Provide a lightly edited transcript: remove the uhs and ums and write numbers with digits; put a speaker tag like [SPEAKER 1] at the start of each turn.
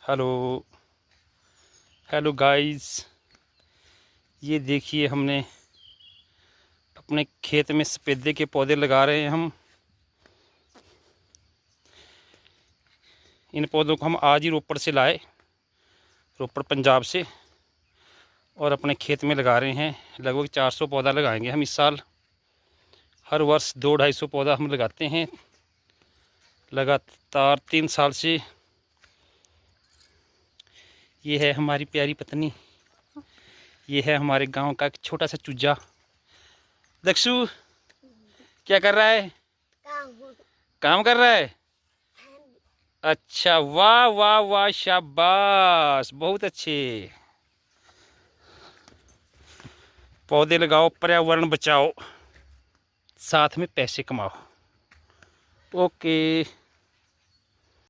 [SPEAKER 1] Hello hello guys, ये देखिए हमने अपने खेत में सफ़ेदे के पौधे लगा रहे हैं हम। इन पौधों को हम आज ही रोपड़ से लाए, रोपड़ पंजाब से, और अपने खेत में लगा रहे हैं। लगभग 400 पौधा लगाएंगे हम इस साल। हर वर्ष 200-250 पौधा हम लगाते हैं लगातार 3 साल से। ये है हमारी प्यारी पत्नी, ये है हमारे गांव का एक छोटा सा चूजा। दक्षु क्या कर रहा है? काम कर रहा है। अच्छा, वाह वाह वाह, शाबाश, बहुत अच्छे। पौधे लगाओ, पर्यावरण बचाओ, साथ में पैसे कमाओ। ओके।